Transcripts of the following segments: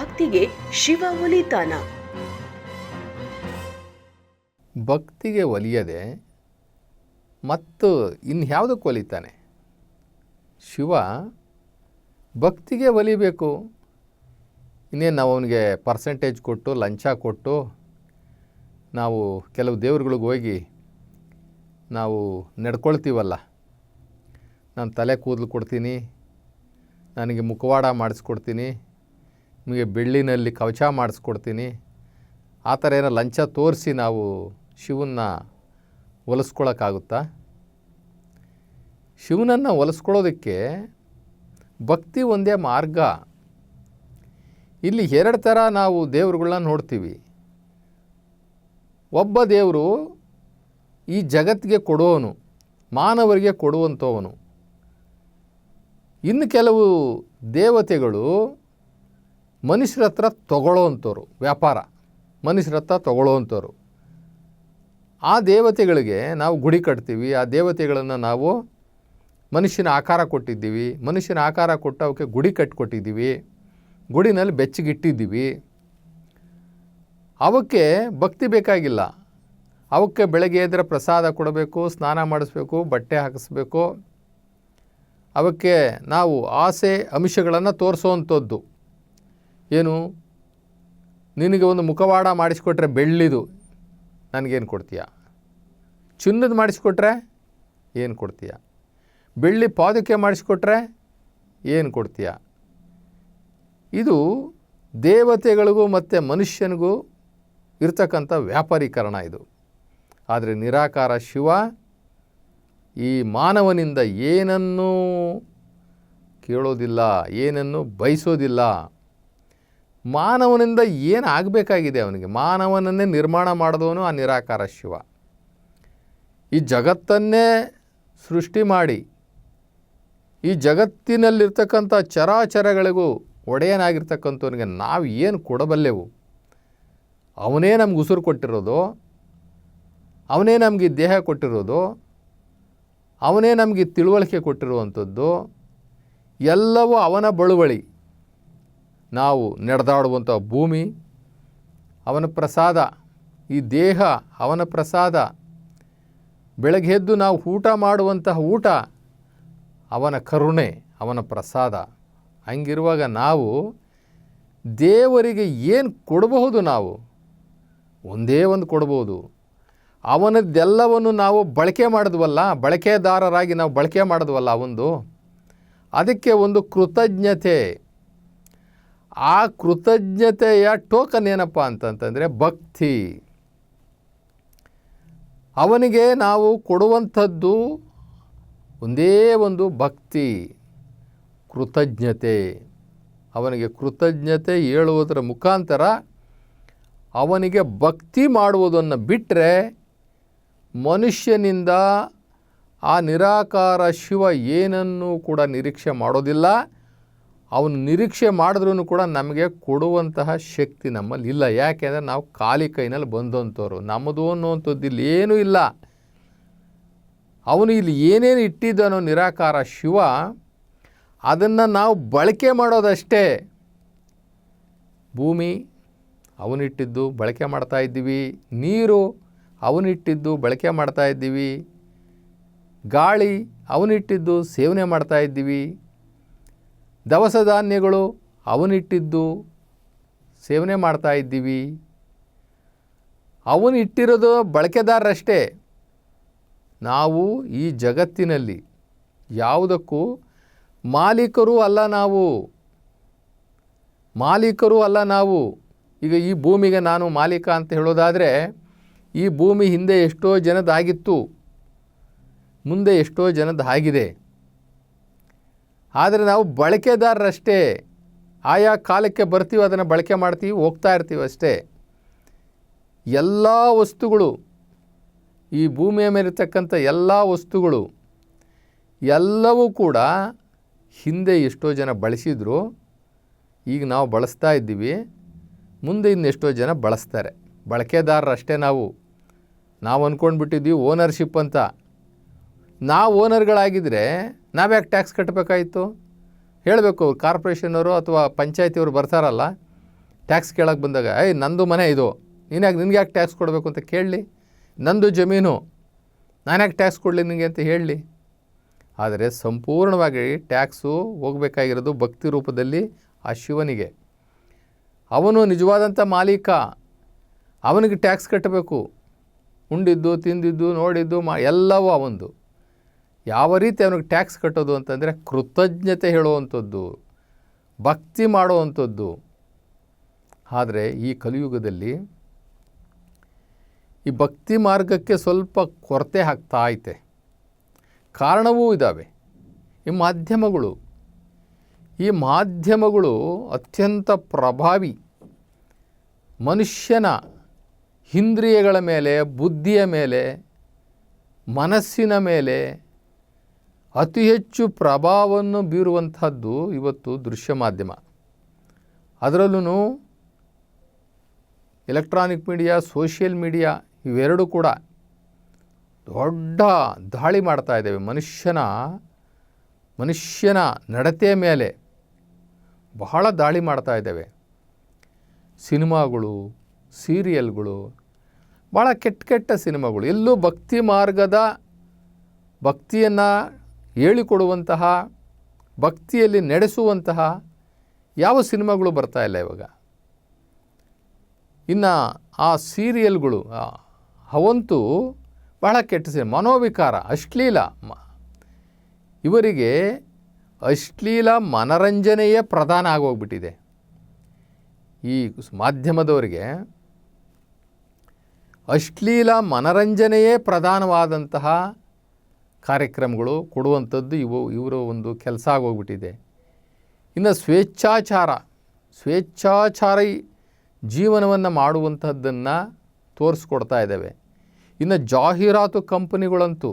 ಭಕ್ತಿಗೆ ಶಿವ ಒಲಿತಾನ? ಭಕ್ತಿಗೆ ಒಲಿಯದೆ ಮತ್ತು ಇನ್ಯಾವುದಕ್ಕೆ ಒಲಿತಾನೆ? ಶಿವ ಭಕ್ತಿಗೆ ಒಲಿಬೇಕು. ಇನ್ನೇನು ನಾವು ಅವನಿಗೆ ಪರ್ಸೆಂಟೇಜ್ ಕೊಟ್ಟು ಲಂಚ ಕೊಟ್ಟು ನಾವು ಕೆಲವು ದೇವ್ರುಗಳಿಗೆ ಹೋಗಿ ನಾವು ನಡ್ಕೊಳ್ತೀವಲ್ಲ, ನಾನು ತಲೆ ಕೂದಲು ಕೊಡ್ತೀನಿ, ನನಗೆ ಮುಖವಾಡ ಮಾಡಿಸ್ಕೊಡ್ತೀನಿ, ನಿಮಗೆ ಬೆಳ್ಳಿನಲ್ಲಿ ಕವಚ ಮಾಡಿಸ್ಕೊಡ್ತೀನಿ, ಆ ಥರ ಏನೋ ಲಂಚ ತೋರಿಸಿ ನಾವು ಶಿವನ್ನ ಒಲಿಸ್ಕೊಳ್ಳೋಕ್ಕಾಗುತ್ತಾ? ಶಿವನನ್ನು ಒಲಿಸ್ಕೊಳ್ಳೋದಕ್ಕೆ ಭಕ್ತಿ ಒಂದೇ ಮಾರ್ಗ. ಇಲ್ಲಿ ಎರಡು ಥರ ನಾವು ದೇವರುಗಳನ್ನ ನೋಡ್ತೀವಿ. ಒಬ್ಬ ದೇವರು ಈ ಜಗತ್ತಿಗೆ ಕೊಡುವವನು, ಮಾನವರಿಗೆ ಕೊಡುವಂಥವನು. ಇನ್ನು ಕೆಲವು ದೇವತೆಗಳು ಮನುಷ್ಯರ ಹತ್ರ ತಗೊಳ್ಳೋವಂಥವ್ರು, ವ್ಯಾಪಾರ ಮನುಷ್ಯರ ಹತ್ರ ತಗೊಳ್ಳೋವಂಥವ್ರು. ಆ ದೇವತೆಗಳಿಗೆ ನಾವು ಗುಡಿ ಕಟ್ತೀವಿ, ಆ ದೇವತೆಗಳನ್ನು ನಾವು ಮನುಷ್ಯನ ಆಕಾರ ಕೊಟ್ಟಿದ್ದೀವಿ, ಮನುಷ್ಯನ ಆಕಾರ ಕೊಟ್ಟು ಅವಕ್ಕೆ ಗುಡಿ ಕಟ್ಟಿಕೊಟ್ಟಿದ್ದೀವಿ, ಗುಡಿನಲ್ಲಿ ಬೆಚ್ಚಗಿಟ್ಟಿದ್ದೀವಿ. ಅವಕ್ಕೆ ಭಕ್ತಿ ಬೇಕಾಗಿಲ್ಲ. ಅವಕ್ಕೆ ಬೆಳಗ್ಗೆ ಎದ್ದರೆ ಪ್ರಸಾದ ಕೊಡಬೇಕು, ಸ್ನಾನ ಮಾಡಿಸ್ಬೇಕು, ಬಟ್ಟೆ ಹಾಕಿಸ್ಬೇಕು. ಅವಕ್ಕೆ ನಾವು ಆಸೆ ಅಂಶಗಳನ್ನು ತೋರಿಸೋವಂಥದ್ದು. ಏನು, ನಿನಗೆ ಒಂದು ಮುಖವಾಡ ಮಾಡಿಸ್ಕೊಟ್ರೆ ಬೆಳ್ಳಿದು, ನನಗೇನು ಕೊಡ್ತೀಯ? ಚಿನ್ನದ ಮಾಡಿಸ್ಕೊಟ್ರೆ ಏನು ಕೊಡ್ತೀಯ? ಬೆಳ್ಳಿ ಪಾದಕೆ ಮಾಡಿಸ್ಕೊಟ್ರೆ ಏನು ಕೊಡ್ತೀಯ? ಇದು ದೇವತೆಗಳಿಗೂ ಮತ್ತು ಮನುಷ್ಯನಿಗೂ ಇರ್ತಕ್ಕಂಥ ವ್ಯಾಪಾರೀಕರಣ ಇದು. ಆದರೆ ನಿರಾಕಾರ ಶಿವ ಈ ಮಾನವನಿಂದ ಏನನ್ನೂ ಕೇಳೋದಿಲ್ಲ, ಏನನ್ನೂ ಬಯಸೋದಿಲ್ಲ. ಮಾನವನಿಂದ ಏನು ಆಗಬೇಕಾಗಿದೆ ಅವನಿಗೆ? ಮಾನವನನ್ನೇ ನಿರ್ಮಾಣ ಮಾಡಿದವನು ಆ ನಿರಾಕಾರ ಶಿವ. ಈ ಜಗತ್ತನ್ನೇ ಸೃಷ್ಟಿ ಮಾಡಿ ಈ ಜಗತ್ತಿನಲ್ಲಿರ್ತಕ್ಕಂಥ ಚರಾಚರಗಳಿಗೂ ಒಡೆಯನಾಗಿರ್ತಕ್ಕಂಥವನಿಗೆ ನಾವು ಏನು ಕೊಡಬಲ್ಲೆವು? ಅವನೇ ನಮ್ಗೆ ಉಸಿರು ಕೊಟ್ಟಿರೋದು, ಅವನೇ ನಮಗೆ ದೇಹ ಕೊಟ್ಟಿರೋದು, ಅವನೇ ನಮಗೆ ತಿಳುವಳಿಕೆ ಕೊಟ್ಟಿರುವಂಥದ್ದು. ಎಲ್ಲವೂ ಅವನ ಬಳುವಳಿ. ನಾವು ನಡೆದಾಡುವಂಥ ಭೂಮಿ ಅವನ ಪ್ರಸಾದ, ಈ ದೇಹ ಅವನ ಪ್ರಸಾದ, ಬೆಳಗ್ಗೆ ಎದ್ದು ನಾವು ಊಟ ಮಾಡುವಂತಹ ಊಟ ಅವನ ಕರುಣೆ, ಅವನ ಪ್ರಸಾದ. ಹಂಗಿರುವಾಗ ನಾವು ದೇವರಿಗೆ ಏನು ಕೊಡಬಹುದು? ನಾವು ಒಂದೇ ಒಂದು ಕೊಡ್ಬೋದು. ಅವನದ್ದೆಲ್ಲವನ್ನು ನಾವು ಬಳಕೆ ಮಾಡಿದ್ವಲ್ಲ, ಬಳಕೆದಾರರಾಗಿ ನಾವು ಬಳಕೆ ಮಾಡಿದ್ವಲ್ಲ ಅವನದು, ಅದಕ್ಕೆ ಒಂದು ಕೃತಜ್ಞತೆ. ಆ ಕೃತಜ್ಞತೆಯ ಟೋಕನ್ ಏನಪ್ಪ ಅಂತಂತಂದರೆ ಭಕ್ತಿ. ಅವನಿಗೆ ನಾವು ಕೊಡುವಂಥದ್ದು ಒಂದೇ ಒಂದು ಭಕ್ತಿ, ಕೃತಜ್ಞತೆ. ಅವನಿಗೆ ಕೃತಜ್ಞತೆ ಹೇಳುವುದರ ಮುಖಾಂತರ ಅವನಿಗೆ ಭಕ್ತಿ ಮಾಡುವುದನ್ನು ಬಿಟ್ಟರೆ ಮನುಷ್ಯನಿಂದ ಆ ನಿರಾಕಾರ ಶಿವ ಏನನ್ನೂ ಕೂಡ ನಿರೀಕ್ಷೆ ಮಾಡೋದಿಲ್ಲ. ಅವನು ನಿರೀಕ್ಷೆ ಮಾಡಿದ್ರೂ ಕೂಡ ನಮಗೆ ಕೊಡುವಂತಹ ಶಕ್ತಿ ನಮ್ಮಲ್ಲಿ ಇಲ್ಲ. ಯಾಕೆಂದರೆ ನಾವು ಖಾಲಿ ಕೈನಲ್ಲಿ ಬಂದಂಥವ್ರು, ನಮ್ಮದು ಅನ್ನುವಂಥದ್ದು ಇಲ್ಲಿ ಏನೂ ಇಲ್ಲ. ಅವನು ಇಲ್ಲಿ ಏನೇನು ಇಟ್ಟಿದ್ದಾನೋ ನಿರಾಕಾರ ಶಿವ, ಅದನ್ನು ನಾವು ಬಳಕೆ ಮಾಡೋದಷ್ಟೇ. ಭೂಮಿ ಅವನಿಟ್ಟಿದ್ದು ಬಳಕೆ ಮಾಡ್ತಾ ಇದ್ದೀವಿ, ನೀರು ಅವನಿಟ್ಟಿದ್ದು ಬಳಕೆ ಮಾಡ್ತಾ ಇದ್ದೀವಿ, ಗಾಳಿ ಅವನಿಟ್ಟಿದ್ದು ಸೇವನೆ ಮಾಡ್ತಾ ಇದ್ದೀವಿ, ದವಸ ಧಾನ್ಯಗಳು ಅವನಿಟ್ಟಿದ್ದು ಸೇವನೆ ಮಾಡ್ತಾ ಇದ್ದೀವಿ. ಅವನಿಟ್ಟಿರೋದು ಬಳಕೆದಾರರಷ್ಟೇ. ನಾವು ಈ ಜಗತ್ತಿನಲ್ಲಿ ಯಾವುದಕ್ಕೂ ಮಾಲೀಕರೂ ಅಲ್ಲ. ಮಾಲೀಕರೂ ಅಲ್ಲ ನಾವು. ಈಗ ಈ ಭೂಮಿಗೆ ನಾನು ಮಾಲೀಕ ಅಂತ ಹೇಳೋದಾದರೆ, ಈ ಭೂಮಿ ಹಿಂದೆ ಎಷ್ಟೋ ಜನದಾಗಿತ್ತು, ಮುಂದೆ ಎಷ್ಟೋ ಜನದಾಗಿದೆ. ಆದರೆ ನಾವು ಬಳಕೆದಾರರಷ್ಟೇ. ಆಯಾ ಕಾಲಕ್ಕೆ ಬರ್ತೀವಿ, ಅದನ್ನು ಬಳಕೆ ಮಾಡ್ತೀವಿ, ಹೋಗ್ತಾ ಇರ್ತೀವಿ ಅಷ್ಟೇ. ಎಲ್ಲ ವಸ್ತುಗಳು, ಈ ಭೂಮಿಯ ಮೇಲಿರ್ತಕ್ಕಂಥ ಎಲ್ಲ ವಸ್ತುಗಳು ಎಲ್ಲವೂ ಕೂಡ ಹಿಂದೆ ಎಷ್ಟೋ ಜನ ಬಳಸಿದ್ರು, ಈಗ ನಾವು ಬಳಸ್ತಾ ಇದ್ದೀವಿ, ಮುಂದೆ ಇನ್ನೆಷ್ಟೋ ಜನ ಬಳಸ್ತಾರೆ. ಬಳಕೆದಾರರಷ್ಟೇ ನಾವು. ನಾವು ಅಂದ್ಕೊಂಡ್ಬಿಟ್ಟಿದ್ದೀವಿ ಓನರ್ಶಿಪ್ ಅಂತ. ನಾವು ಓನರ್ಗಳಾಗಿದ್ದರೆ ನಾವ್ಯಾಕೆ ಟ್ಯಾಕ್ಸ್ ಕಟ್ಟಬೇಕಾಯಿತು? ಹೇಳಬೇಕು. ಕಾರ್ಪೊರೇಷನವರು ಅಥವಾ ಪಂಚಾಯತಿಯವರು ಬರ್ತಾರಲ್ಲ, ಟ್ಯಾಕ್ಸ್ ಕೇಳೋಕ್ಕೆ ಬಂದಾಗ ನಂದು ಮನೆ ಇದು, ನಿನಗೆ ಯಾಕೆ ಟ್ಯಾಕ್ಸ್ ಕೊಡಬೇಕು ಅಂತ ಕೇಳಲಿ, ನಂದು ಜಮೀನು ನಾನು ಯಾಕೆ ಟ್ಯಾಕ್ಸ್ ಕೊಡಲಿ ನಿನಗೆ ಅಂತ ಹೇಳಲಿ. ಆದರೆ ಸಂಪೂರ್ಣವಾಗಿ ಟ್ಯಾಕ್ಸು ಹೋಗಬೇಕಾಗಿರೋದು ಭಕ್ತಿ ರೂಪದಲ್ಲಿ ಆ ಶಿವನಿಗೆ. ಅವನು ನಿಜವಾದಂಥ ಮಾಲೀಕ, ಅವನಿಗೆ ಟ್ಯಾಕ್ಸ್ ಕಟ್ಟಬೇಕು. ಉಂಡಿದ್ದು ತಿಂದಿದ್ದು ನೋಡಿದ್ದು ಎಲ್ಲವೂ ಅವನದು. ಯಾವ ರೀತಿ ಅವನಿಗೆ ಟ್ಯಾಕ್ಸ್ ಕಟ್ಟೋದು ಅಂತಂದರೆ ಕೃತಜ್ಞತೆ ಹೇಳುವಂಥದ್ದು, ಭಕ್ತಿ ಮಾಡುವಂಥದ್ದು. ಆದರೆ ಈ ಕಲಿಯುಗದಲ್ಲಿ ಈ ಭಕ್ತಿ ಮಾರ್ಗಕ್ಕೆ ಸ್ವಲ್ಪ ಕೊರತೆ ಆಗ್ತಾ ಐತೆ. ಕಾರಣವೂ ಇದ್ದಾವೆ. ಈ ಮಾಧ್ಯಮಗಳು ಅತ್ಯಂತ ಪ್ರಭಾವಿ. ಮನುಷ್ಯನ ಇಂದ್ರಿಯಗಳ ಮೇಲೆ, ಬುದ್ಧಿಯ ಮೇಲೆ, ಮನಸ್ಸಿನ ಮೇಲೆ ಅತಿ ಹೆಚ್ಚು ಪ್ರಭಾವವನ್ನು ಬೀರುವಂಥದ್ದು ಇವತ್ತು ದೃಶ್ಯ ಮಾಧ್ಯಮ. ಅದರಲ್ಲೂ ಎಲೆಕ್ಟ್ರಾನಿಕ್ ಮೀಡಿಯಾ, ಸೋಷಿಯಲ್ ಮೀಡಿಯಾ ಇವೆರಡೂ ಕೂಡ ದೊಡ್ಡ ದಾಳಿ ಮಾಡ್ತಾ ಇದ್ದೇವೆ ಮನುಷ್ಯನ ನಡತೆಯ ಮೇಲೆ ಬಹಳ ದಾಳಿ ಮಾಡ್ತಾ ಇದ್ದೇವೆ. ಸಿನಿಮಾಗಳು, ಸೀರಿಯಲ್ಗಳು, ಭಾಳ ಕೆಟ್ಟ ಸಿನಿಮಾಗಳು, ಎಲ್ಲೂ ಭಕ್ತಿ ಮಾರ್ಗದ ಭಕ್ತಿಯನ್ನು ಹೇಳಿಕೊಡುವಂತಹ, ಭಕ್ತಿಯಲ್ಲಿ ನಡೆಸುವಂತಹ ಯಾವ ಸಿನಿಮಾಗಳು ಬರ್ತಾ ಇಲ್ಲ ಇವಾಗ. ಇನ್ನು ಆ ಸೀರಿಯಲ್ಗಳು ಅವಂತೂ ಬಹಳ ಕೆಟ್ಟ ಸಿನಿಮಾ, ಮನೋವಿಕಾರ, ಅಶ್ಲೀಲ. ಇವರಿಗೆ ಅಶ್ಲೀಲ ಮನರಂಜನೆಯೇ ಪ್ರಧಾನ ಆಗೋಗ್ಬಿಟ್ಟಿದೆ. ಈ ಮಾಧ್ಯಮದವರಿಗೆ ಅಶ್ಲೀಲ ಮನರಂಜನೆಯೇ ಪ್ರಧಾನವಾದಂತಹ ಕಾರ್ಯಕ್ರಮಗಳು ಕೊಡುವಂಥದ್ದು ಇವರ ಒಂದು ಕೆಲಸ ಆಗೋಗ್ಬಿಟ್ಟಿದೆ. ಇನ್ನು ಸ್ವೇಚ್ಛಾಚಾರಿ ಜೀವನವನ್ನು ಮಾಡುವಂಥದ್ದನ್ನು ತೋರಿಸ್ಕೊಡ್ತಾ ಇದ್ದಾವೆ. ಇನ್ನು ಜಾಹೀರಾತು ಕಂಪನಿಗಳಂತೂ,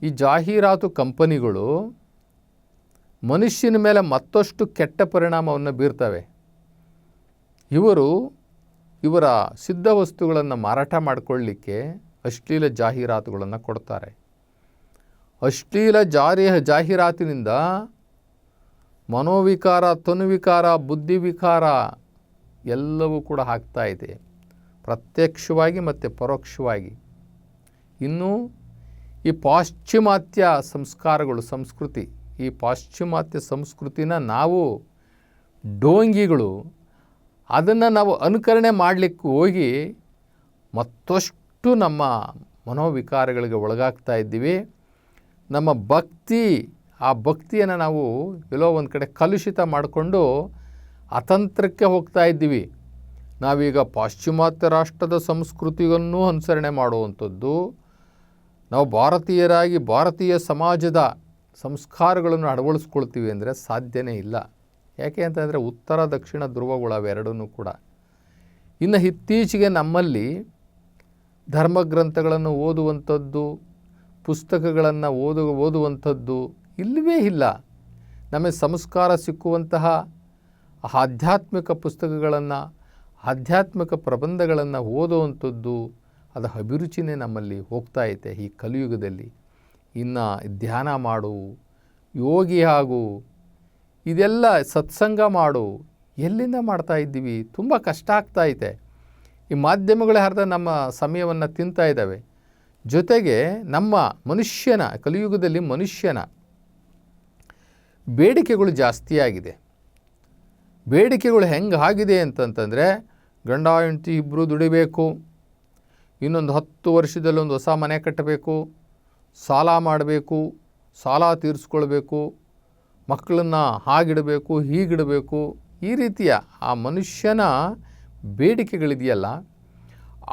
ಈ ಜಾಹೀರಾತು ಕಂಪನಿಗಳು ಮನುಷ್ಯನ ಮೇಲೆ ಮತ್ತಷ್ಟು ಕೆಟ್ಟ ಪರಿಣಾಮವನ್ನು ಬೀರ್ತವೆ. ಇವರ ಸಿದ್ಧ ವಸ್ತುಗಳನ್ನು ಮಾರಾಟ ಮಾಡಿಕೊಳ್ಳಲಿಕ್ಕೆ ಅಶ್ಲೀಲ ಜಾಹೀರಾತುಗಳನ್ನು ಕೊಡ್ತಾರೆ. ಅಶ್ಲೀಲ ಜಾಹೀರಾತಿನಿಂದ ಮನೋವಿಕಾರ, ತನುವಿಕಾರ, ಬುದ್ಧಿವಿಕಾರ ಎಲ್ಲವೂ ಕೂಡ ಆಗ್ತಾ ಇದೆ, ಪ್ರತ್ಯಕ್ಷವಾಗಿ ಮತ್ತು ಪರೋಕ್ಷವಾಗಿ. ಇನ್ನು ಈ ಪಾಶ್ಚಿಮಾತ್ಯ ಸಂಸ್ಕಾರಗಳು, ಸಂಸ್ಕೃತಿ, ಈ ಪಾಶ್ಚಿಮಾತ್ಯ ಸಂಸ್ಕೃತಿನ ನಾವು ಡೋಂಗಿಗಳು, ಅದನ್ನು ನಾವು ಅನುಕರಣೆ ಮಾಡಲಿಕ್ಕೆ ಹೋಗಿ ಮತ್ತಷ್ಟು ನಮ್ಮ ಮನೋವಿಕಾರಗಳಿಗೆ ಒಳಗಾಗ್ತಾ ಇದ್ದೀವಿ. ನಮ್ಮ ಆ ಭಕ್ತಿಯನ್ನು ನಾವು ಎಲ್ಲೋ ಒಂದು ಕಡೆ ಕಲುಷಿತ ಮಾಡಿಕೊಂಡು ಅತಂತ್ರಕ್ಕೆ ಹೋಗ್ತಾ ಇದ್ದೀವಿ. ನಾವೀಗ ಪಾಶ್ಚಿಮಾತ್ಯ ರಾಷ್ಟ್ರದ ಸಂಸ್ಕೃತಿಯನ್ನು ಅನುಸರಣೆ ಮಾಡುವಂಥದ್ದು, ನಾವು ಭಾರತೀಯರಾಗಿ ಭಾರತೀಯ ಸಮಾಜದ ಸಂಸ್ಕಾರಗಳನ್ನು ಅಳವಡಿಸ್ಕೊಳ್ತೀವಿ ಅಂದರೆ ಸಾಧ್ಯನೇ ಇಲ್ಲ. ಯಾಕೆ ಅಂತಂದರೆ ಉತ್ತರ ದಕ್ಷಿಣ ಧ್ರುವಗಳು ಅವೆರಡೂ ಕೂಡ. ಇನ್ನು ಇತ್ತೀಚೆಗೆ ನಮ್ಮಲ್ಲಿ ಧರ್ಮಗ್ರಂಥಗಳನ್ನು ಓದುವಂಥದ್ದು, ಪುಸ್ತಕಗಳನ್ನು ಓದುವಂಥದ್ದು ಇಲ್ಲವೇ ಇಲ್ಲ. ನಮಗೆ ಸಂಸ್ಕಾರ ಸಿಕ್ಕುವಂತಹ ಆಧ್ಯಾತ್ಮಿಕ ಪುಸ್ತಕಗಳನ್ನು, ಆಧ್ಯಾತ್ಮಿಕ ಪ್ರಬಂಧಗಳನ್ನು ಓದುವಂಥದ್ದು, ಅದು ಅಭಿರುಚಿನೇ ನಮ್ಮಲ್ಲಿ ಹೋಗ್ತಾ ಐತೆ ಈ ಕಲಿಯುಗದಲ್ಲಿ. ಇನ್ನು ಧ್ಯಾನ ಮಾಡು, ಯೋಗಿ ಆಗು, ಇದೆಲ್ಲ ಸತ್ಸಂಗ ಮಾಡು, ಎಲ್ಲಿಂದ ಮಾಡ್ತಾ ಇದ್ದೀವಿ? ತುಂಬ ಕಷ್ಟ ಆಗ್ತಾ ಐತೆ. ಈ ಮಾಧ್ಯಮಗಳೇ ಅರ್ಧ ನಮ್ಮ ಸಮಯವನ್ನು ತಿಂತಾ ಇದ್ದಾವೆ. ಜೊತೆಗೆ ನಮ್ಮ ಕಲಿಯುಗದಲ್ಲಿ ಮನುಷ್ಯನ ಬೇಡಿಕೆಗಳು ಜಾಸ್ತಿ ಆಗಿದೆ. ಬೇಡಿಕೆಗಳು ಹೆಂಗಾಗಿದೆ ಅಂತಂತಂದರೆ, ಗಂಡ ಹೆಂಡತಿ ಇಬ್ಬರು ದುಡಿಬೇಕು, ಇನ್ನೊಂದು 10 ವರ್ಷದಲ್ಲಿ ಒಂದು ಹೊಸ ಮನೆ ಕಟ್ಟಬೇಕು, ಸಾಲ ಮಾಡಬೇಕು, ಸಾಲ ತೀರಿಸ್ಕೊಳ್ಬೇಕು, ಮಕ್ಕಳನ್ನು ಹಾಗಿಡಬೇಕು, ಹೀಗಿಡಬೇಕು, ಈ ರೀತಿಯ ಆ ಮನುಷ್ಯನ ಬೇಡಿಕೆಗಳಿದೆಯಲ್ಲ,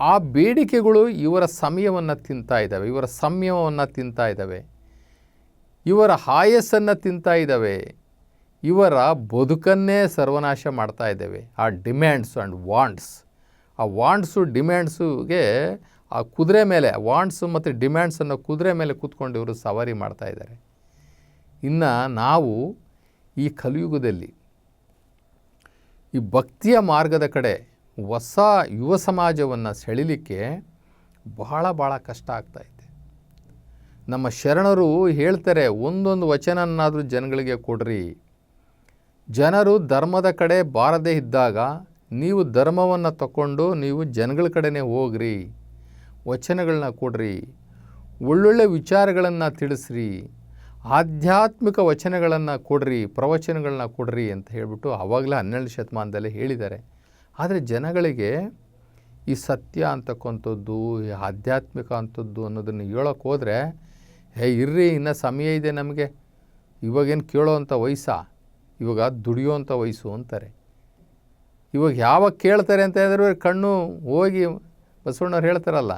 ಆ ಬೇಡಿಕೆಗಳು ಇವರ ಸಮಯವನ್ನು ತಿಂತಾ ಇದ್ದಾವೆ, ಇವರ ಸಂಯಮವನ್ನು ತಿಂತಾ ಇದ್ದಾವೆ, ಇವರ ಆಯಸ್ಸನ್ನು ತಿಂತಾ ಇದ್ದಾವೆ, ಇವರ ಬದುಕನ್ನೇ ಸರ್ವನಾಶ ಮಾಡ್ತಾ ಇದ್ದಾವೆ. ಆ ಡಿಮ್ಯಾಂಡ್ಸ್ ಆ್ಯಂಡ್ ವಾಂಟ್ಸ್, ಆ ವಾಂಟ್ಸು ಡಿಮ್ಯಾಂಡ್ಸುಗೆ ಆ ಕುದುರೆ ಮೇಲೆ, ವಾಂಟ್ಸು ಮತ್ತು ಡಿಮ್ಯಾಂಡ್ಸನ್ನು ಕುದುರೆ ಮೇಲೆ ಕೂತ್ಕೊಂಡು ಇವರು ಸವಾರಿ ಮಾಡ್ತಾ ಇದ್ದಾರೆ. ಇನ್ನು ನಾವು ಈ ಕಲಿಯುಗದಲ್ಲಿ ಈ ಭಕ್ತಿಯ ಮಾರ್ಗದ ಕಡೆ ಹೊಸ ಯುವ ಸಮಾಜವನ್ನು ಸೆಳಿಲಿಕ್ಕೆ ಬಹಳ ಕಷ್ಟ ಆಗ್ತಾಯಿದೆ. ನಮ್ಮ ಶರಣರು ಹೇಳ್ತಾರೆ, ಒಂದೊಂದು ವಚನನ್ನಾದರೂ ಜನಗಳಿಗೆ ಕೊಡ್ರಿ. ಜನರು ಧರ್ಮದ ಕಡೆ ಬಾರದೇ ಇದ್ದಾಗ ನೀವು ಧರ್ಮವನ್ನು ತಗೊಂಡು ನೀವು ಜನಗಳ ಕಡೆನೇ ಹೋಗ್ರಿ, ವಚನಗಳನ್ನ ಕೊಡ್ರಿ, ಒಳ್ಳೊಳ್ಳೆ ವಿಚಾರಗಳನ್ನು ತಿಳಿಸ್ರಿ, ಆಧ್ಯಾತ್ಮಿಕ ವಚನಗಳನ್ನು ಕೊಡ್ರಿ, ಪ್ರವಚನಗಳನ್ನ ಕೊಡ್ರಿ ಅಂತ ಹೇಳಿಬಿಟ್ಟು ಆವಾಗಲೇ 12ನೇ ಶತಮಾನದಲ್ಲೇ ಹೇಳಿದ್ದಾರೆ. ಆದರೆ ಜನಗಳಿಗೆ ಈ ಸತ್ಯ ಅಂತಕ್ಕಂಥದ್ದು, ಈ ಆಧ್ಯಾತ್ಮಿಕ ಅಂಥದ್ದು ಅನ್ನೋದನ್ನು ಹೇಳೋಕ್ಕೆ ಹೋದರೆ, ಇರ್ರಿ ಇನ್ನೂ ಸಮಯ ಇದೆ ನಮಗೆ, ಇವಾಗೇನು ಕೇಳೋವಂಥ ವಯಸ್ಸಾ, ಇವಾಗ ದುಡಿಯೋವಂಥ ವಯಸ್ಸು ಅಂತಾರೆ. ಇವಾಗ ಯಾವಾಗ ಕೇಳ್ತಾರೆ ಅಂತ ಹೇಳಿದ್ರೆ ಕಣ್ಣು ಹೋಗಿ ಬಸವಣ್ಣವ್ರು ಹೇಳ್ತಾರಲ್ಲ,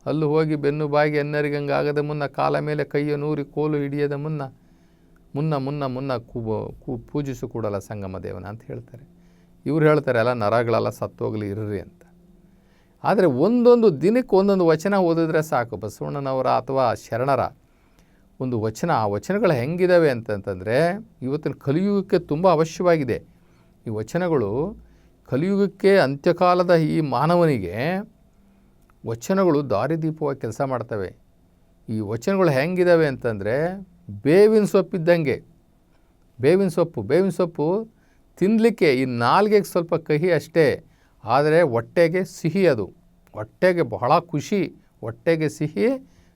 ಅಲ್ಲೂ ಹೋಗಿ ಬೆನ್ನು ಬಾಗಿ ಅನ್ನರಿಗಂಗೆ ಆಗದ ಮುನ್ನ ಕಾಲ ಮೇಲೆ ಕೈಯ ನೂರಿ ಕೋಲು ಹಿಡಿಯದ ಮುನ್ನ ಮುನ್ನ ಮುನ್ನ ಮುನ್ನ ಪೂಜಿಸು ಕೂಡಲ್ಲ ಸಂಗಮ ದೇವನ ಅಂತ ಹೇಳ್ತಾರೆ. ಇವ್ರು ಹೇಳ್ತಾರೆ ಅಲ್ಲ, ನರಗಳೆಲ್ಲ ಸತ್ತೋಗಲಿ ಇರ್ರಿ ಅಂತ. ಆದರೆ ಒಂದೊಂದು ದಿನಕ್ಕೆ ಒಂದೊಂದು ವಚನ ಓದಿದ್ರೆ ಸಾಕು. ಬಸವಣ್ಣನವರ ಅಥವಾ ಶರಣರ ಒಂದು ವಚನ, ಆ ವಚನಗಳು ಹೆಂಗಿದ್ದಾವೆ ಅಂತಂತಂದರೆ ಇವತ್ತಿನ ಕಲಿಯುಗಕ್ಕೆ ತುಂಬ ಅವಶ್ಯವಾಗಿದೆ. ಈ ವಚನಗಳು ಕಲಿಯುಗಕ್ಕೆ, ಅಂತ್ಯಕಾಲದ ಈ ಮಾನವನಿಗೆ ವಚನಗಳು ದಾರಿದೀಪವಾಗಿ ಕೆಲಸ ಮಾಡ್ತವೆ. ಈ ವಚನಗಳು ಹೆಂಗಿದ್ದಾವೆ ಅಂತಂದರೆ ಬೇವಿನ ಸೊಪ್ಪಿದ್ದಂಗೆ. ಬೇವಿನ ಸೊಪ್ಪು ತಿನ್ನಲಿಕ್ಕೆ ಈ ನಾಲ್ಗೆಗೆ ಸ್ವಲ್ಪ ಕಹಿ ಅಷ್ಟೇ, ಆದರೆ ಹೊಟ್ಟೆಗೆ ಸಿಹಿ. ಅದು ಹೊಟ್ಟೆಗೆ ಬಹಳ ಖುಷಿ, ಹೊಟ್ಟೆಗೆ ಸಿಹಿ,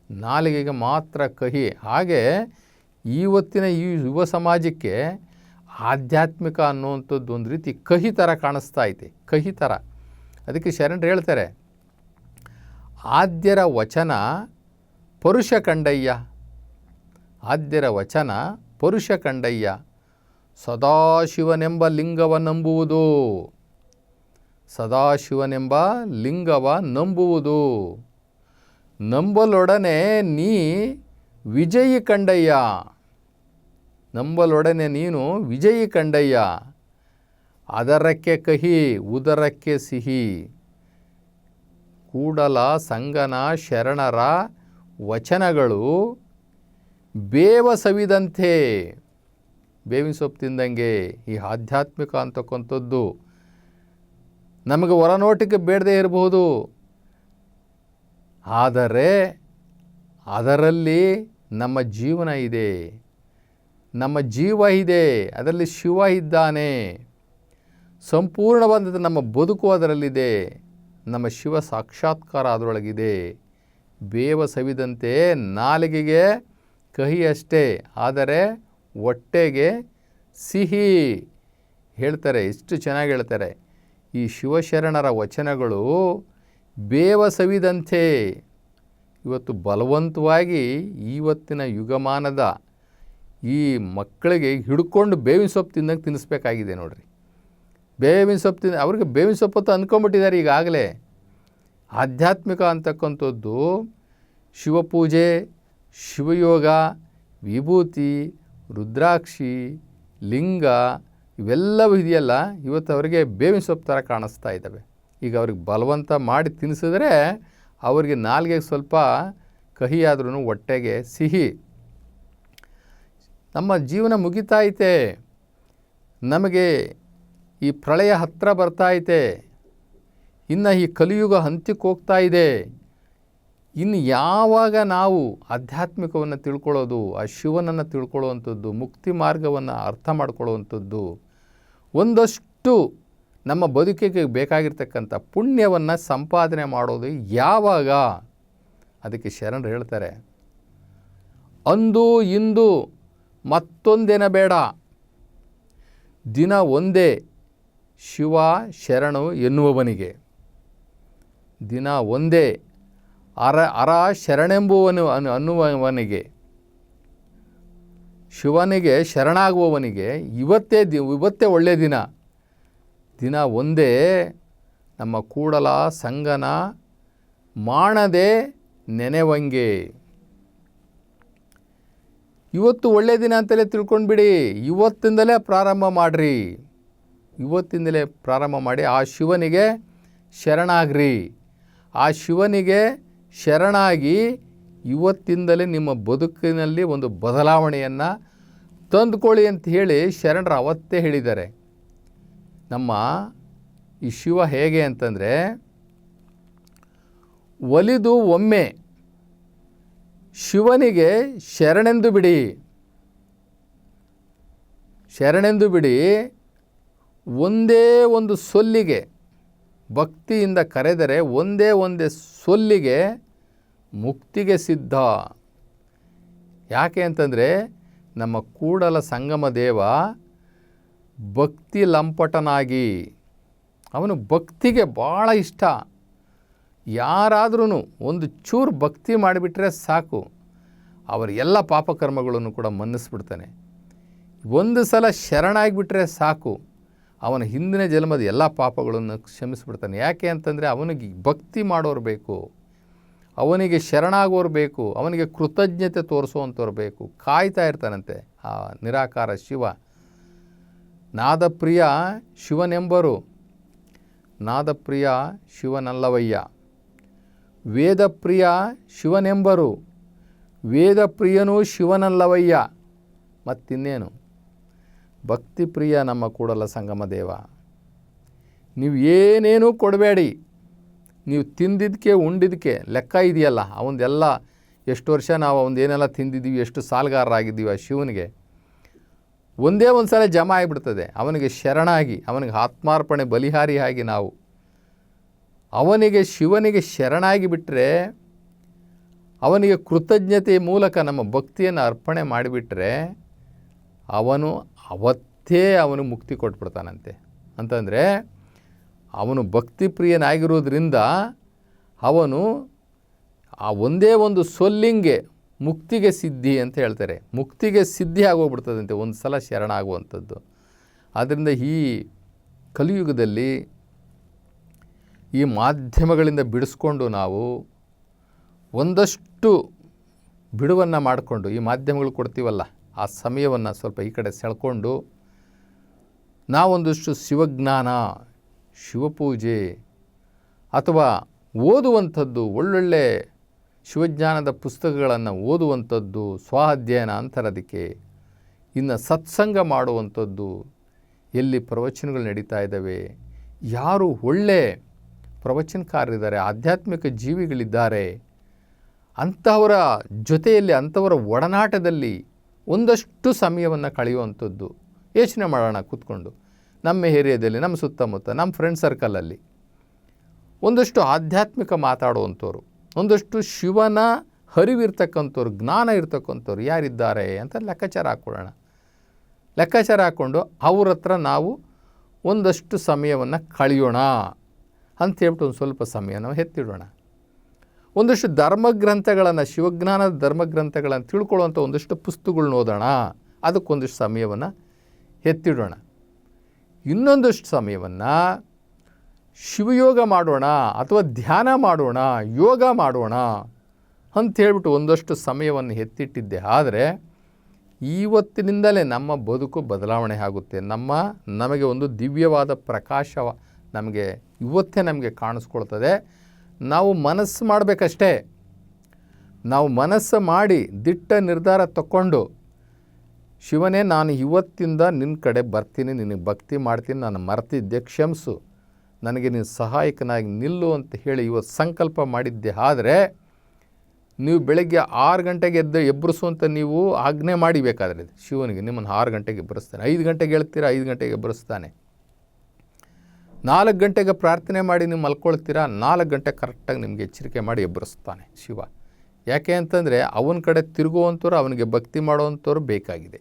ನಾಲಿಗೆಗೆ ಮಾತ್ರ ಕಹಿ. ಹಾಗೆ ಇವತ್ತಿನ ಈ ಯುವ ಸಮಾಜಕ್ಕೆ ಆಧ್ಯಾತ್ಮಿಕ ಅನ್ನುವಂಥದ್ದು ಒಂದು ರೀತಿ ಕಹಿ ಥರ ಕಾಣಿಸ್ತಾ ಐತೆ, ಕಹಿ ಥರ. ಅದಕ್ಕೆ ಶರಣರು ಹೇಳ್ತಾರೆ, ಆದ್ಯರ ವಚನ ಪರುಷ ಕಂಡಯ್ಯ, ಆದ್ಯರ ವಚನ ಪರುಷ ಕಂಡಯ್ಯ, ಸದಾಶಿವನೆಂಬ ಲಿಂಗವ ನಂಬುವುದು, ಸದಾಶಿವನೆಂಬ ಲಿಂಗವ ನಂಬುವುದು, ನಂಬಲೊಡನೆ ನೀ ವಿಜಯಿ ಕಂಡಯ್ಯ, ನಂಬಲೊಡನೆ ನೀನು ವಿಜಯಿ ಕಂಡಯ್ಯ, ಅದರಕ್ಕೆ ಕಹಿ ಉದರಕ್ಕೆ ಸಿಹಿ, ಕೂಡಲ ಸಂಗನ ಶರಣರ ವಚನಗಳು ಬೇವ ಸವಿದಂತೆ. ಬೇವಿನ ಸೊಪ್ಪು ತಿಂದಂಗೆ ಈ ಆಧ್ಯಾತ್ಮಿಕ ಅಂತಕ್ಕಂಥದ್ದು ನಮಗೆ ಹೊರನೋಟಕ್ಕೆ ಬೇಡದೇ ಇರಬಹುದು, ಆದರೆ ಅದರಲ್ಲಿ ನಮ್ಮ ಜೀವನ ಇದೆ, ನಮ್ಮ ಜೀವ ಇದೆ, ಅದರಲ್ಲಿ ಶಿವ ಇದ್ದಾನೆ, ಸಂಪೂರ್ಣವಾದ ನಮ್ಮ ಬದುಕು ಅದರಲ್ಲಿದೆ, ನಮ್ಮ ಶಿವ ಸಾಕ್ಷಾತ್ಕಾರ ಅದರೊಳಗಿದೆ. ಬೇವ ಸವಿದಂತೆ ನಾಲಿಗೆಗೆ ಕಹಿ ಅಷ್ಟೇ, ಆದರೆ ಹೊಟ್ಟೆಗೆ ಸಿಹಿ ಹೇಳ್ತಾರೆ. ಎಷ್ಟು ಚೆನ್ನಾಗಿ ಹೇಳ್ತಾರೆ. ಈ ಶಿವಶರಣರ ವಚನಗಳು ಬೇವ ಸವಿದಂತೆ. ಇವತ್ತು ಬಲವಂತವಾಗಿ ಇವತ್ತಿನ ಯುಗಮಾನದ ಈ ಮಕ್ಕಳಿಗೆ ಹಿಡ್ಕೊಂಡು ಬೇವಿನ ಸೊಪ್ಪು ತಿನ್ನಂಗೆ ತಿನ್ನಿಸ್ಬೇಕಾಗಿದೆ ನೋಡ್ರಿ. ಬೇವಿನ ಸೊಪ್ಪು ಅವ್ರಿಗೆ ಬೇವಿನ ಸೊಪ್ಪು ಅಂತ ಅಂದ್ಕೊಂಬಿಟ್ಟಿದ್ದಾರೆ ಈಗಾಗಲೇ. ಆಧ್ಯಾತ್ಮಿಕ ಅಂತಕ್ಕಂಥದ್ದು ಶಿವಪೂಜೆ, ಶಿವಯೋಗ, ವಿಭೂತಿ, ರುದ್ರಾಕ್ಷಿ, ಲಿಂಗ ಇವೆಲ್ಲವೂ ಇದೆಯಲ್ಲ, ಇವತ್ತು ಅವರಿಗೆ ಬೇವಿನ ಸೊಪ್ಪು ಥರ ಕಾಣಿಸ್ತಾ ಇದ್ದಾವೆ. ಈಗ ಅವ್ರಿಗೆ ಬಲವಂತ ಮಾಡಿ ತಿನ್ನಿಸಿದ್ರೆ ಅವರಿಗೆ ನಾಲ್ಗೆಗೆ ಸ್ವಲ್ಪ ಕಹಿ ಆದ್ರೂ ಹೊಟ್ಟೆಗೆ ಸಿಹಿ. ನಮ್ಮ ಜೀವನ ಮುಗಿತಾ ಐತೆ, ನಮಗೆ ಈ ಪ್ರಳಯ ಹತ್ತಿರ ಬರ್ತಾ ಐತೆ, ಇನ್ನು ಈ ಕಲಿಯುಗ ಹಂತಕ್ಕೆ ಹೋಗ್ತಾ ಇದೆ. ಇನ್ನು ಯಾವಾಗ ನಾವು ಆಧ್ಯಾತ್ಮಿಕವನ್ನು ತಿಳ್ಕೊಳ್ಳೋದು, ಆ ಶಿವನನ್ನು ತಿಳ್ಕೊಳ್ಳುವಂಥದ್ದು, ಮುಕ್ತಿ ಮಾರ್ಗವನ್ನು ಅರ್ಥ ಮಾಡ್ಕೊಳ್ಳುವಂಥದ್ದು, ಒಂದಷ್ಟು ನಮ್ಮ ಬದುಕಿಗೆ ಬೇಕಾಗಿರ್ತಕ್ಕಂಥ ಪುಣ್ಯವನ್ನು ಸಂಪಾದನೆ ಮಾಡೋದು ಯಾವಾಗ? ಅದಕ್ಕೆ ಶರಣರು ಹೇಳ್ತಾರೆ, ಅಂದು ಇಂದು ಮತ್ತೊಂದೇನ ಬೇಡ, ದಿನ ಒಂದೇ ಶಿವ ಶರಣು ಎನ್ನುವವನಿಗೆ. ದಿನ ಒಂದೇ ಅರ ಶರಣೆಂಬುವನು ಅನ್ನುವವನಿಗೆ, ಶಿವನಿಗೆ ಶರಣಾಗುವವನಿಗೆ ಇವತ್ತೇ ಒಳ್ಳೆಯ ದಿನ. ದಿನ ಒಂದೇ ನಮ್ಮ ಕೂಡಲ ಸಂಗನ ಮಾಡದೆ ನೆನೆವಂಗೆ. ಇವತ್ತು ಒಳ್ಳೆಯ ದಿನ ಅಂತಲೇ ತಿಳ್ಕೊಂಡ್ಬಿಡಿ. ಇವತ್ತಿಂದಲೇ ಪ್ರಾರಂಭ ಮಾಡಿರಿ, ಇವತ್ತಿಂದಲೇ ಪ್ರಾರಂಭ ಮಾಡಿ ಆ ಶಿವನಿಗೆ ಶರಣಾಗ್ರಿ. ಆ ಶಿವನಿಗೆ ಶರಣಾಗಿ ಇವತ್ತಿಂದಲೇ ನಿಮ್ಮ ಬದುಕಿನಲ್ಲಿ ಒಂದು ಬದಲಾವಣೆಯನ್ನು ತಂದುಕೊಳ್ಳಿ ಅಂತ ಹೇಳಿ ಶರಣರು ಅವತ್ತೇ ಹೇಳಿದ್ದಾರೆ. ನಮ್ಮ ಈ ಶಿವ ಹೇಗೆ ಅಂತಂದರೆ, ಒಲಿದು ಒಮ್ಮೆ ಶಿವನಿಗೆ ಶರಣೆಂದು ಬಿಡಿ, ಒಂದೇ ಒಂದು ಸೊಲ್ಲಿಗೆ ಭಕ್ತಿಯಿಂದ ಕರೆದರೆ ಒಂದೇ ಸೊಲ್ಲಿಗೆ ಮುಕ್ತಿಗೆ ಸಿದ್ಧ. ಯಾಕೆ ಅಂತಂದರೆ ನಮ್ಮ ಕೂಡಲ ಸಂಗಮ ದೇವ ಭಕ್ತಿ ಲಂಪಟನಾಗಿ, ಅವನು ಭಕ್ತಿಗೆ ಭಾಳ ಇಷ್ಟ. ಯಾರಾದ್ರೂ ಒಂದು ಚೂರು ಭಕ್ತಿ ಮಾಡಿಬಿಟ್ರೆ ಸಾಕು, ಅವರ ಎಲ್ಲ ಪಾಪಕರ್ಮಗಳನ್ನು ಕೂಡ ಮನ್ನಿಸ್ಬಿಡ್ತಾನೆ. ಒಂದು ಸಲ ಶರಣಾಗಿಬಿಟ್ರೆ ಸಾಕು, ಅವನ ಹಿಂದಿನ ಜನ್ಮದ ಎಲ್ಲ ಪಾಪಗಳನ್ನು ಕ್ಷಮಿಸ್ಬಿಡ್ತಾನೆ. ಯಾಕೆ ಅಂತಂದರೆ ಅವನಿಗೆ ಭಕ್ತಿ ಮಾಡೋರು ಬೇಕು, ಅವನಿಗೆ ಶರಣಾಗೋರು ಬೇಕು, ಅವನಿಗೆ ಕೃತಜ್ಞತೆ ತೋರಿಸುವಂಥವ್ರು ಬೇಕು. ಕಾಯ್ತಾ ಇರ್ತಾನಂತೆ ಆ ನಿರಾಕಾರ ಶಿವ. ನಾದಪ್ರಿಯ ಶಿವನೆಂಬರು, ನಾದಪ್ರಿಯ ಶಿವನಲ್ಲವಯ್ಯ. ವೇದಪ್ರಿಯ ಶಿವನೆಂಬರು, ವೇದಪ್ರಿಯನೂ ಶಿವನಲ್ಲವಯ್ಯ. ಮತ್ತಿನ್ನೇನು, ಭಕ್ತಿಪ್ರಿಯ ನಮ್ಮ ಕೂಡಲ ಸಂಗಮ ದೇವ. ನೀವು ಏನೇನೂ ಕೊಡಬೇಡಿ, ನೀವು ತಿಂದಿದ್ದಕ್ಕೆ ಉಂಡಿದ್ದಕ್ಕೆ ಲೆಕ್ಕ ಇದೆಯಲ್ಲ, ಅವನದೆಲ್ಲ ಎಷ್ಟು ವರ್ಷ ನಾವು ಅವನದೇನೆಲ್ಲ ತಿಂದಿದ್ದೀವಿ, ಎಷ್ಟು ಸಾಲಗಾರರಾಗಿದ್ದೀವಿ ಆ ಶಿವನಿಗೆ, ಒಂದೇ ಒಂದು ಸಲ ಜಮಾ ಆಗಿಬಿಡ್ತದೆ. ಅವನಿಗೆ ಶರಣಾಗಿ, ಅವನಿಗೆ ಆತ್ಮಾರ್ಪಣೆ ಬಲಿಹಾರಿಯಾಗಿ ನಾವು ಅವನಿಗೆ ಶಿವನಿಗೆ ಶರಣಾಗಿ ಬಿಟ್ಟರೆ, ಅವನಿಗೆ ಕೃತಜ್ಞತೆಯ ಮೂಲಕ ನಮ್ಮ ಭಕ್ತಿಯನ್ನು ಅರ್ಪಣೆ ಮಾಡಿಬಿಟ್ರೆ ಅವನು ಅವತ್ತೇ ಅವನು ಮುಕ್ತಿ ಕೊಟ್ಬಿಡ್ತಾನಂತೆ. ಅಂತಂದರೆ ಅವನು ಭಕ್ತಿಪ್ರಿಯನಾಗಿರೋದ್ರಿಂದ ಅವನು ಆ ಒಂದೇ ಒಂದು ಸೊಲ್ಲಿಂಗೆ ಮುಕ್ತಿಗೆ ಸಿದ್ಧಿ ಅಂತ ಹೇಳ್ತಾರೆ. ಮುಕ್ತಿಗೆ ಸಿದ್ಧಿ ಆಗೋಗ್ಬಿಡ್ತದಂತೆ ಒಂದು ಸಲ ಶರಣಾಗುವಂಥದ್ದು. ಆದ್ದರಿಂದ ಈ ಕಲಿಯುಗದಲ್ಲಿ ಈ ಮಾಧ್ಯಮಗಳಿಂದ ಬಿಡಿಸ್ಕೊಂಡು ನಾವು ಒಂದಷ್ಟು ಬಿಡುವನ್ನು ಮಾಡಿಕೊಂಡು, ಈ ಮಾಧ್ಯಮಗಳು ಕೊಡ್ತೀವಲ್ಲ ಆ ಸಮಯವನ್ನು ಸ್ವಲ್ಪ ಈ ಕಡೆ ಸೆಳ್ಕೊಂಡು ನಾವೊಂದಷ್ಟು ಶಿವಜ್ಞಾನ, ಶಿವಪೂಜೆ ಅಥವಾ ಓದುವಂಥದ್ದು, ಒಳ್ಳೊಳ್ಳೆ ಶಿವಜ್ಞಾನದ ಪುಸ್ತಕಗಳನ್ನು ಓದುವಂಥದ್ದು, ಸ್ವಾಧ್ಯಯನ ಅಂತಾರದಕ್ಕೆ. ಇನ್ನು ಸತ್ಸಂಗ ಮಾಡುವಂಥದ್ದು, ಎಲ್ಲಿ ಪ್ರವಚನಗಳು ನಡೀತಾ ಇದ್ದಾವೆ, ಯಾರು ಒಳ್ಳೆ ಪ್ರವಚನಕಾರರಿದ್ದಾರೆ, ಆಧ್ಯಾತ್ಮಿಕ ಜೀವಿಗಳಿದ್ದಾರೆ, ಅಂಥವರ ಜೊತೆಯಲ್ಲಿ, ಅಂಥವರ ಒಡನಾಟದಲ್ಲಿ ಒಂದಷ್ಟು ಸಮಯವನ್ನು ಕಳೆಯುವಂಥದ್ದು. ಯೋಚನೆ ಮಾಡೋಣ ಕೂತ್ಕೊಂಡು, ನಮ್ಮ ಏರಿಯಾದಲ್ಲಿ, ನಮ್ಮ ಸುತ್ತಮುತ್ತ, ನಮ್ಮ ಫ್ರೆಂಡ್ ಸರ್ಕಲಲ್ಲಿ ಒಂದಷ್ಟು ಆಧ್ಯಾತ್ಮಿಕ ಮಾತಾಡುವಂಥವ್ರು, ಒಂದಷ್ಟು ಶಿವನ ಹರಿವಿರ್ತಕ್ಕಂಥವ್ರು, ಜ್ಞಾನ ಇರ್ತಕ್ಕಂಥವ್ರು ಯಾರಿದ್ದಾರೆ ಅಂತ ಲೆಕ್ಕಾಚಾರ ಹಾಕ್ಕೊಳ್ಳೋಣ. ಲೆಕ್ಕಾಚಾರ ಹಾಕ್ಕೊಂಡು ಅವ್ರ ಹತ್ರ ನಾವು ಒಂದಷ್ಟು ಸಮಯವನ್ನು ಕಳೆಯೋಣ ಅಂಥೇಳ್ಬಿಟ್ಟು ಒಂದು ಸ್ವಲ್ಪ ಸಮಯ ನಾವು ಎತ್ತಿಡೋಣ. ಒಂದಷ್ಟು ಧರ್ಮಗ್ರಂಥಗಳನ್ನು, ಶಿವಜ್ಞಾನದ ಧರ್ಮಗ್ರಂಥಗಳನ್ನು ತಿಳ್ಕೊಳ್ಳುವಂಥ ಒಂದಷ್ಟು ಪುಸ್ತಕಗಳನ್ನ ಓದೋಣ, ಅದಕ್ಕೊಂದಷ್ಟು ಸಮಯವನ್ನು ಎತ್ತಿಡೋಣ. ಇನ್ನೊಂದಷ್ಟು ಸಮಯವನ್ನು ಶಿವಯೋಗ ಮಾಡೋಣ ಅಥವಾ ಧ್ಯಾನ ಮಾಡೋಣ, ಯೋಗ ಮಾಡೋಣ ಅಂಥೇಳ್ಬಿಟ್ಟು ಒಂದಷ್ಟು ಸಮಯವನ್ನು ಎತ್ತಿಟ್ಟಿದ್ದೆ. ಆದರೆ ಇವತ್ತಿನಿಂದಲೇ ನಮ್ಮ ಬದುಕು ಬದಲಾವಣೆ ಆಗುತ್ತೆ. ನಮಗೆ ಒಂದು ದಿವ್ಯವಾದ ಪ್ರಕಾಶ ನಮಗೆ ಇವತ್ತೇ ನಮಗೆ ಕಾಣಿಸ್ಕೊಳ್ತದೆ. ನಾವು ಮನಸ್ಸು ಮಾಡಬೇಕಷ್ಟೇ. ನಾವು ಮನಸ್ಸು ಮಾಡಿ ದಿಟ್ಟ ನಿರ್ಧಾರ ತಗೊಂಡು, ಶಿವನೇ ನಾನು ಇವತ್ತಿಂದ ನಿನ್ನ ಕಡೆ ಬರ್ತೀನಿ, ನಿನಗೆ ಭಕ್ತಿ ಮಾಡ್ತೀನಿ, ನಾನು ಮರ್ತಿದ್ದೆ, ಕ್ಷಮಿಸು, ನನಗೆ ನೀನು ಸಹಾಯಕನಾಗಿ ನಿಲ್ಲು ಅಂತ ಹೇಳಿ ಇವತ್ತು ಸಂಕಲ್ಪ ಮಾಡಿದ್ದೆ. ಆದರೆ ನೀವು ಬೆಳಗ್ಗೆ 6 ಗಂಟೆಗೆ ಎಬ್ಬರಿಸು ಅಂತ ನೀವು ಆಜ್ಞೆ ಮಾಡಿಬೇಕಾದ್ರೆ ಶಿವನಿಗೆ, ನಿಮ್ಮನ್ನು 6 ಗಂಟೆಗೆ ಎಬ್ಬರಿಸ್ತಾನೆ. 5 ಗಂಟೆಗೆ ಹೇಳ್ತೀರಾ, 5 ಗಂಟೆಗೆ ಎಬ್ಬರಿಸ್ತಾನೆ. 4 ಗಂಟೆಗೆ ಪ್ರಾರ್ಥನೆ ಮಾಡಿ ನೀವು ಮಲ್ಕೊಳ್ತೀರಾ, 4 ಗಂಟೆ ಕರೆಕ್ಟಾಗಿ ನಿಮಗೆ ಎಚ್ಚರಿಕೆ ಮಾಡಿ ಎಬ್ಬರಿಸ್ತಾನೆ ಶಿವ. ಯಾಕೆ ಅಂತಂದರೆ ಅವನ ಕಡೆ ತಿರುಗುವಂಥವ್ರು, ಅವನಿಗೆ ಭಕ್ತಿ ಮಾಡುವಂಥವ್ರು ಬೇಕಾಗಿದೆ.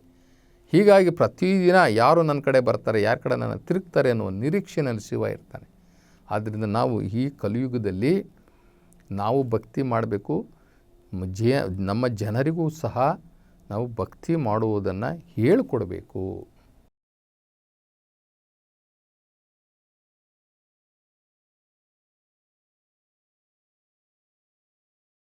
ಹೀಗಾಗಿ ಪ್ರತಿದಿನ ಯಾರು ನನ್ನ ಕಡೆ ಬರ್ತಾರೆ, ಯಾರ ಕಡೆ ನನ್ನ ತಿರುಗ್ತಾರೆ ಅನ್ನೋ ನಿರೀಕ್ಷೆಯಲ್ಲಿ ಶಿವ ಇರ್ತಾನೆ. ಆದ್ದರಿಂದ ನಾವು ಈ ಕಲಿಯುಗದಲ್ಲಿ ನಾವು ಭಕ್ತಿ ಮಾಡಬೇಕು. ನಮ್ಮ ಜನರಿಗೂ ಸಹ ನಾವು ಭಕ್ತಿ ಮಾಡುವುದನ್ನು ಹೇಳಿಕೊಡಬೇಕು.